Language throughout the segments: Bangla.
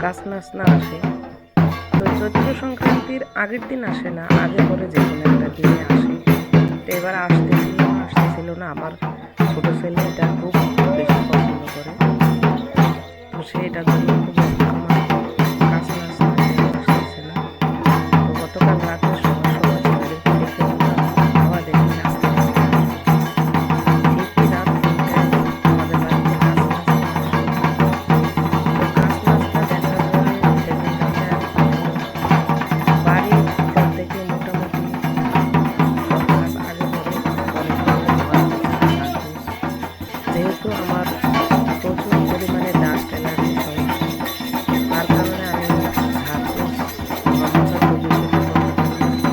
গাছ নাচনা আসে। তো চৈত্র সংক্রান্তির আগের দিন আসে না, আগে পরে যে কোনো একটা দিনে আসে। তো এবার আসতেছিল না। আমার ছোট ছেলে এটা খুব বেশি পছন্দ করে, তো সে এটার জন্য খুব আমার গাছ নাচনা আসতেছে না। তো গতকাল রাতে সবার সময় ছেলেদেরকে ডেকে বললাম, বাবা দেখি আসতে ঠিকই রাত 3টায় আমাদের বাড়িতে গাছ নাচনা আসলো। তো গাছ নাচনা দেখার পরে সেদিন রাতে বাড়ির প্রত্যেকে মোটামুটি সব গাছ আগে পরে পরে যেহেতু আমার প্রচুর পরিমাণে ডাস্ট অ্যালার্জি সমস্যা, তার কারণে আমি ঝাড়পোছ ঘর মোছা পর্যন্ত করতে পারি না।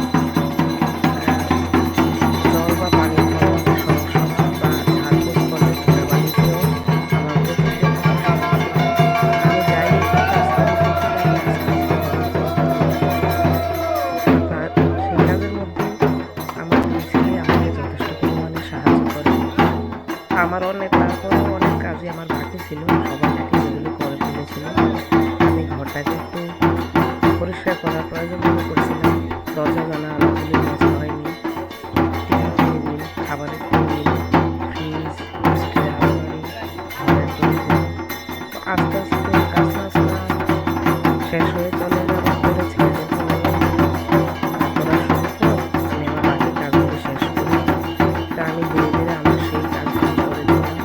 জল বা পানি খাওয়ার সমস্যা হয়, বা ঝাড়পোছ করলে ধুলাবালিতেও আমার প্রচুর পরিমাণে সমস্যা হয়। আমি যাই একটু রাস্তা দিকে যাই, আস্তে আস্তে আর সেই কাজের মধ্যে আমার দুই ছেলে আমাকে যথেষ্ট পরিমাণে সাহায্য করে। আমার তারপরেও অনেক কাজই আমার বাকি ছিল, সবাই নাকি সেগুলো করে ফেলেছিল। আমি ঘরটাকে একটু পরিষ্কার করার প্রয়োজন মনে করছিলাম। দরজা জানালাগুলি মোছা হয়নি, টেবিল, খাবারের টেবিল, ফ্রিজ, স্টিলের আলমারি, ঘরের দরজা। তো আস্তে আস্তে গাছ নাচনা শেষ হয়ে চলে যাওয়ার পরে ছেলেদেরকে বললাম, তোরা শুরু কর, আমি আমার বাকি কাজগুলো শেষ করি। তা আমি ধীরে ধীরে আমার সেই কাজগুলো করে দিলাম।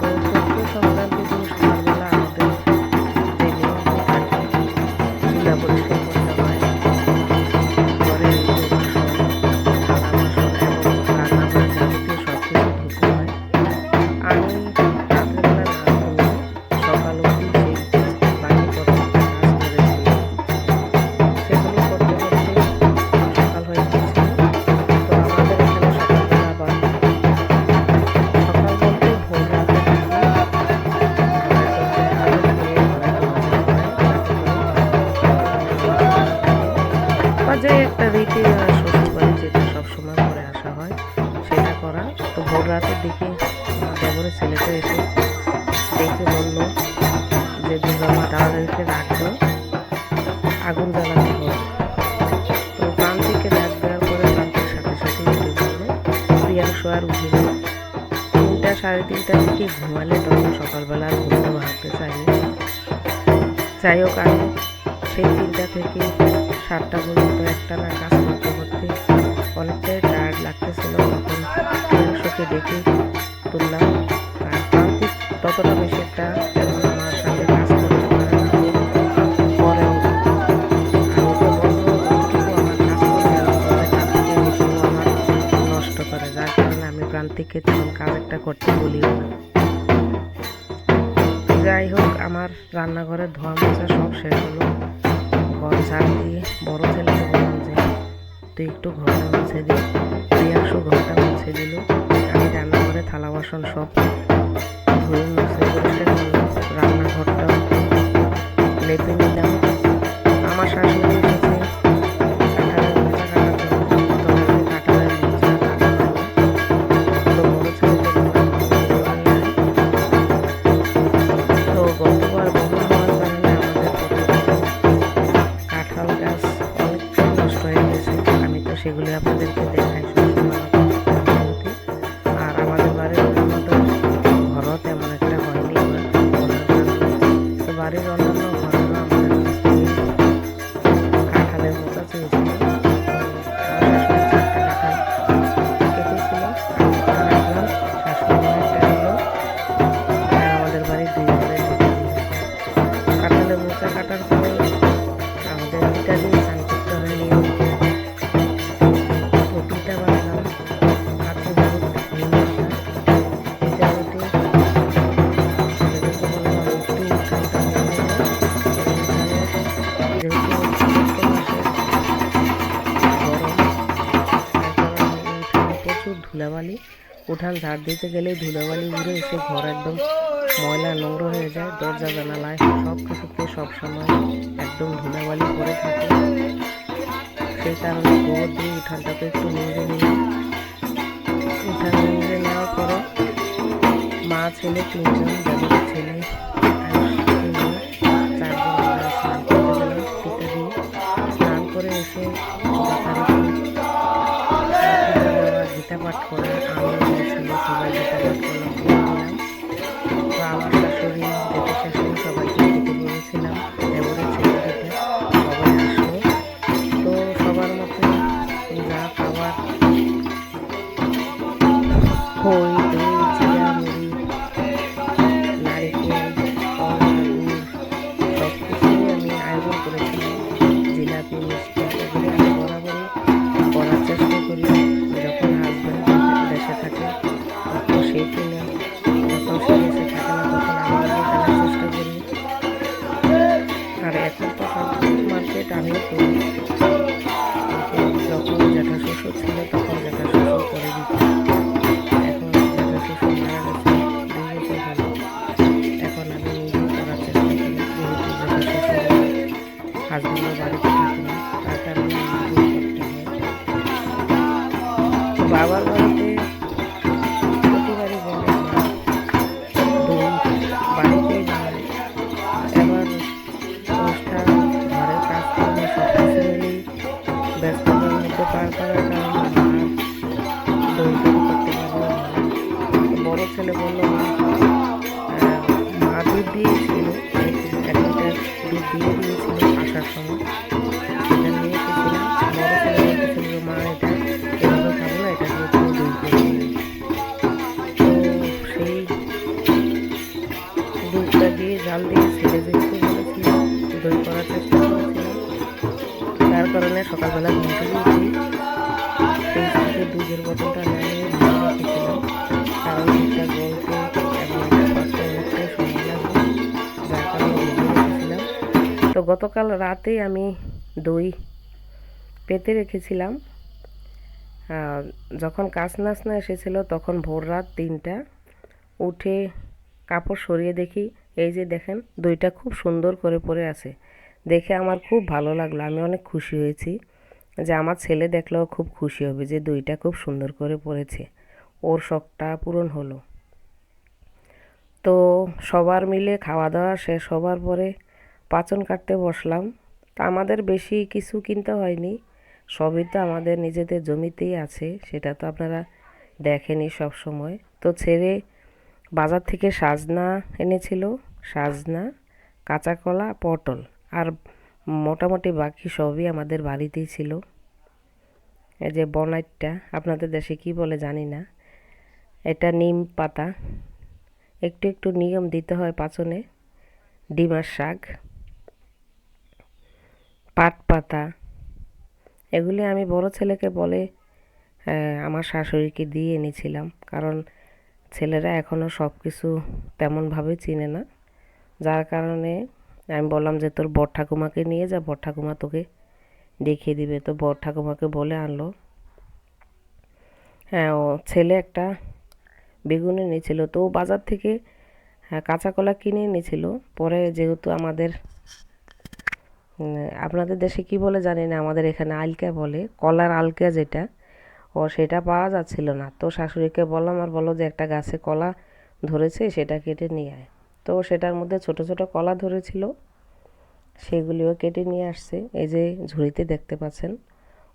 তো চৈত্র সংক্রান্তির দিন সকালবেলা আমাদের যে নিয়মগুলো থাকে, চুলা পরিষ্কার করতে হয়, ঘরের যে বাসন, থালা বাসন এবং রান্নাঘরের যাবতীয় সব কিছু ধুতে হয়। আমি রাত্রেবেলা না ঘুমিয়ে সকাল অবধি সেই বাকি প্রত্যেকটা কাজ করেছিলাম। সেগুলি করতে করতে সকাল হয়ে গিয়েছিল। তো আমাদের এখানে সকালবেলা আবার, সকাল বলতে ভোর রাতের দিকে ঘরের দরজায় আলো দিয়ে ঘরে ঢোকা হয়, যাতে করে বা যে একটা রীতি শ্বশুরবাড়ি যেটা সবসময় করে আসা হয় সেটা করা। তো ভোর রাতের দিকে আমার দেবরের ছেলেটা এসে দেখে বলল যে দুর্গামা তাদেরকে ডাকলো, আগুন জ্বালাতে হবে। তো প্রান্তিককে ডাক দেওয়ার পরে প্রান্তিক সাথে সাথে উঠে পড়লো। প্রিয়াংশু আর উঠিনি। 3টা সাড়ে 3টার দিকে ঘুমালে তখন সকালবেলা আর ঘুমতে ভাঙতে চাইনি। যাই হোক, আমি সেই 3টা থেকে 7টা পর্যন্ত একটানা কাজ করতে করতে অনেকটাই টায়ার্ড লাগতেছিল। তখন প্রিয়াংশুকে ডেকে তুললাম। আর প্রান্তিক ততটা বেশি একটা তেমন আমার সাথে কাজ করতে পারে না, পরেও আমি তো বলবো যতটুকু আমার কাজ করে হেল্প করে তার থেকে বেশি ও আমার নষ্ট করে, যার কারণে আমি প্রান্তিককে তেমন কাজ একটা করতে বলিও না। যাই হোক, আমার রান্নাঘরের ধোয়া মোছা সব শেষ হলো। ঘর ঝাড় দিয়ে বড় ছেলেকে বললাম যে তুই একটু ঘরটা মুছে দিই। প্রিয়াংশু ঘরটা মুছে দিল। আমি রান্নাঘরে থালা বাসন সব ধুয়ে মুছে পরিষ্কার করলাম। রান্নাঘরটাও লেপে নিলাম। আমার শাশুড়ি এসেছে কাঁঠালের মোচা কাটার জন্য, তো আমাকে কাঁঠালের মোচা কাটা হলো। তো বড় ছেলেকে বললাম নিয়ে আয়। তো গতবার বন্যা হওয়ার কারণে আমাদের প্রত্যেকটা কাঁঠাল গাছ অনেকটাই নষ্ট হয়ে গেছে। আমি তো সেগুলি আপনাদেরকে দেখাই সবসময় ভিডিওতে। আর আমাদের বাড়ির অন্যান্য ঘরও তেমন একটা হয়নি এবার বন্যার কারণে। তো বাড়ির অন্যান্য ঘরেরও আমাদের কাছ থেকে কাঁঠালের মোচা চেয়েছিল। তো আমার শাশুড়ি 4টা কাঁঠাল কেটেছিল, আমি একটা রাখলাম, শাশুড়ি একটা নিল, আর আমাদের বাড়ির 2 ঘরে ঢুকে দিল। কাঁঠালের মোচা কাটার পরে আমাদের পিঠা দিয়ে স্নান করতে হয় নিয়ম করে। তো পিঠা বানালাম, হাতে হলুদ নিম পাতা, পিঠা বেটে ছেলেদেরকে বললাম আমি একটু উঠানটা মুছে দিই। তো উঠানে যেহেতু চৈত্র মাসের গরম, তার কারণে এই উঠানে প্রচুর ধুলাবালি। উঠান ঝাড় দিতে গেলেই ধুলাবালি উড়ে এসে ঘর একদম ময়লা নোংরা হয়ে যায়। দরজা জানালায় সব কিছুতে সবসময় একদম ধুলাবালি পড়ে থাকে। সেই কারণে গোবর দিয়ে উঠানটাকে একটু নিংড়ে নিলাম। উঠান নিংড়ে নেওয়ার পরে মা ছেলে 3জন, দেবরের ছেলে, আয়ুষ, 3 চা রান্না করেছিলাম, জিলাপি, মিষ্টি, এগুলি আমি বরাবরই করার চেষ্টা করি। যখন হাজব্যান্ড দেশে থাকে তখন সে কিনে, যখন সে দেশে থাকে না তখন আমি নিজে কেনার চেষ্টা করি। আর এখন তো সব মার্কেট আমিও করি, কিন্তু যখন জ্যাঠা শ্বশুর ছিল তখন জ্যাঠা শ্বশুর করে দিত। এখন জ্যাঠা শ্বশুর মারা গেছে 2 বছর হলো। এখন আমি নিজেই করার চেষ্টা করি, যেহেতু জ্যাঠা শ্বশুর হাজব্যান্ডও বাড়িতে থাকে না, তার কারণে নিজেই করতে হয়। তো বাবার বাড়িতে প্রতিবারই বলে মা দই বাড়িতেই বানায়। এবার অনুষ্ঠান, ঘরের কাজকর্ম সব কিছু মিলেই ব্যস্ততার মধ্যে পার করার কারণে মা দই তৈরি করতে পারলো না। তো বড় ছেলে বললো মা, মা দুধ দিয়েছিল, 1 লিটার দুধ দিয়ে দিয়েছিল আসার সময়, সেটা নিয়ে এসেছিলাম। বড় ছেলে বলতেছিল যে মা এটা এভাবে খাবো না, এটা দিয়ে তুমি দই করে দিবে। তো সেই দুধটা দিয়ে জাল দিয়ে ছেলে যেহেতু বলেছিল দই করার চেষ্টা করেছিলাম, তার কারণে সকালবেলা ঘুম থেকে উঠি ফ্রিজ থেকে দুধের বোতলটা নামিয়ে ভিজে রেখেছিলাম, কারণ দুধটা গলতে এবং এটা পাকতে অনেকটাই সময় লাগবে, যার কারণে ভিজে রেখেছিলাম। তো গতকাল রাতেই আমি দই পেতে রেখেছিলাম। যখন কাচনাচনা এসেছিল তখন ভোর রাত 3টা, উঠে কাপড় সরিয়ে দেখি এই যে দেখেন দইটা খুব সুন্দর করে পড়ে আছে। দেখে আমার খুব ভালো লাগলো, আমি অনেক খুশি হয়েছি যে আমার ছেলে দেখলেও খুব খুশি হবে যে দইটা খুব সুন্দর করে পড়েছে, ওর শখটা পূরণ হলো। তো সবার মিলে খাওয়া দাওয়া শেষ হবার পরে পাচন কাটতে বসলাম। তা আমাদের বেশি কিছু কিনতে হয়নি, সবই তো আমাদের নিজেদের জমিতেই আছে, সেটা তো আপনারা দেখেনি সব সময়। তো ছেড়ে বাজার থেকে সাজনা এনেছিল, সাজনা, কাঁচা কলা, পটল, আর মোটামুটি বাকি সবই আমাদের বাড়িতেই ছিল। এই যে বনাইটটা, আপনাদের দেশে কি বলে জানি না, এটা নিম পাতা, একটু একটু নিয়ম দিতে হয় পাচনে, ডিমার শাক, পাট পাতা, এগুলি আমি বড় ছেলেকে বলে আমার শাশুড়িকে দিয়ে এনেছিলাম, কারণ ছেলেরা এখনও সব কিছু তেমনভাবে চিনে না, যার কারণে আমি বললাম যে তোর বড় ঠাকুমাকে নিয়ে যা, বড় ঠাকুমা তোকে দেখিয়ে দিবে। তো বড় ঠাকুমাকে বলে আনলো। হ্যাঁ, ও ছেলে একটা বেগুন এনেছিল, তো ও বাজার থেকে কাঁচা কলা কিনে এনেছিল। পরে যেহেতু আমাদের আপনাদের দেশে কি বলে জানি না, আমাদের এখানে আলকা বলে, কলার আলকা যেটা, ও সেটা পাওয়া যাচ্ছিল না। তো শাশুড়িকে বললাম, আর বলো যে একটা গাছে কলা ধরেছে সেটা কেটে নিয়ে আয়। তো সেটার মধ্যে ছোট ছোট কলা ধরেছিল, সেগুলিও কেটে নিয়ে আসছে, এই যে ঝুড়িতে দেখতে পাচ্ছেন।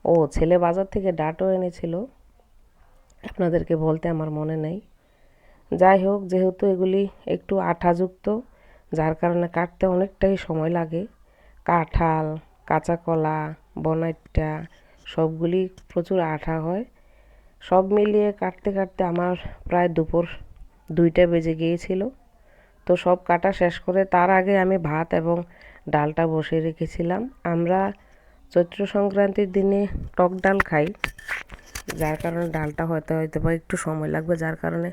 ও ছেলে বাজার থেকে ডাঁটও এনেছিল, আপনাদেরকে বলতে আমার মনে নেই। যাই হোক, যেহেতু এগুলি একটু আঠাযুক্ত, যার কারণে কাটতে অনেকটাই সময় লাগে। কাঁঠাল, কাঁচা কলা, বনাইট্টা সবগুলি প্রচুর আঠা হয়। সব মিলিয়ে কাটতে কাটতে আমার প্রায় দুপুর 2টা বেজে গিয়েছিল। তো সব কাটা শেষ করে তার আগে আমি ভাত এবং ডালটা বসিয়ে রেখেছিলাম। আমরা চৈত্র সংক্রান্তির দিনে টক ডাল খাই, যার কারণে ডালটা হয়তো বা একটু সময় লাগবে, যার কারণে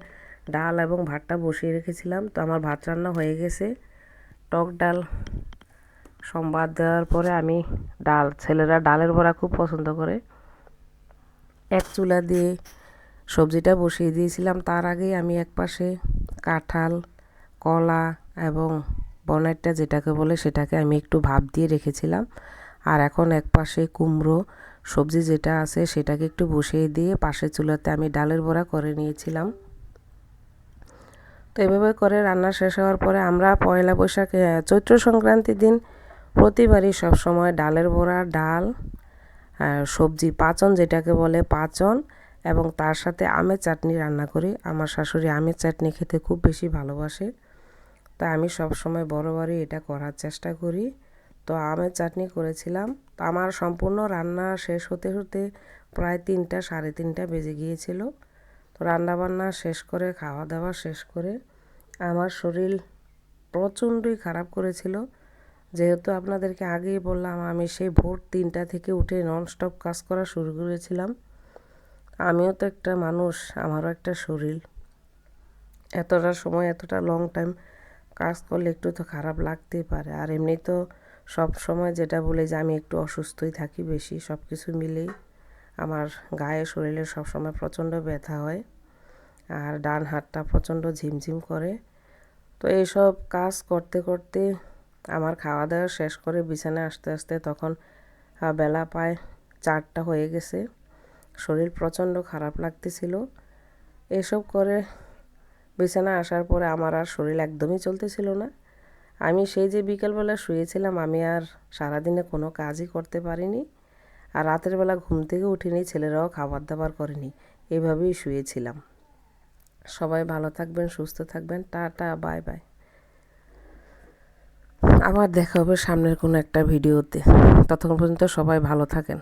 ডাল এবং ভাতটা বসিয়ে রেখেছিলাম। তো আমার ভাত রান্না হয়ে গেছে। টক ডাল সম্বাদ দেওয়ার পরে আমি ছেলেরা ডালের বড়া খুব পছন্দ করে, এক চুলা দিয়ে সবজিটা বসিয়ে দিয়েছিলাম। তার আগেই আমি একপাশে কাঁঠাল, কলা এবং বনাইটটা যেটাকে বলে সেটাকে আমি একটু ভাপ দিয়ে রেখেছিলাম। আর এখন একপাশে কুমড়ো সবজি যেটা আছে সেটাকে একটু বসিয়ে দিয়ে পাশের চুলাতে আমি ডালের বড়া করে নিয়েছিলাম। তো এভাবে করে রান্না শেষ হওয়ার পরে আমরা পয়লা বৈশাখে চৈত্র সংক্রান্তির দিন প্রতিবারই সবসময় ডালের বড়া, ডাল, সবজি পাঁচন যেটাকে বলে পাঁচন, এবং তার সাথে আমের চাটনি রান্না করি। আমার শাশুড়ি আমের চাটনি খেতে খুব বেশি ভালোবাসে, তাই আমি সবসময় বরাবরই এটা করার চেষ্টা করি। তো আমের চাটনি করেছিলাম। তো আমার সম্পূর্ণ রান্না শেষ হতে হতে প্রায় 3টা, সাড়ে 3টা বেজে গিয়েছিল। তো রান্নাবান্না শেষ করে, খাওয়া দাওয়া শেষ করে আমার শরীর প্রচণ্ডই খারাপ করেছিল, যেহেতু আপনাদেরকে আগেই বললাম আমি সেই ভোর 3টা থেকে উঠে ননস্টপ কাজ করা শুরু করেছিলাম। আমিও তো একটা মানুষ, আমারও একটা শরীর। এতটা সময় এতটা লং টাইম কাজ করলে একটু তো খারাপ লাগতেই পারে। আর এমনি তো সব সময় যেটা বলে যে আমি একটু অসুস্থই থাকি বেশি, সব কিছু মিলেই আমার গায়ে শরীরে সবসময় প্রচণ্ড ব্যথা হয় আর ডান হাতটা প্রচণ্ড ঝিমঝিম করে। তো এইসব কাজ করতে করতে আমার খাওয়া দাওয়া শেষ করে বিছানায় আসতে আসতে তখন বেলা প্রায় 4টা হয়ে গেছে। শরীর প্রচণ্ড খারাপ লাগতেছিল। এসব করে বিছানায় আসার পরে আমার আর শরীর একদমই চলতেছিল না। আমি সেই যে বিকেলবেলা শুয়েছিলাম, আমি আর সারাদিনে কোনো কাজই করতে পারিনি। আর রাতের বেলা ঘুম থেকে উঠিনি, ছেলেরাও খাবার দাবার করেনি, এভাবেই শুয়েছিলাম। সবাই ভালো থাকবেন, সুস্থ থাকবেন, টাটা, বাই বাই। আবার দেখা হবে সামনের কোনো একটা ভিডিওতে। ততক্ষণ পর্যন্ত সবাই ভালো থাকেন।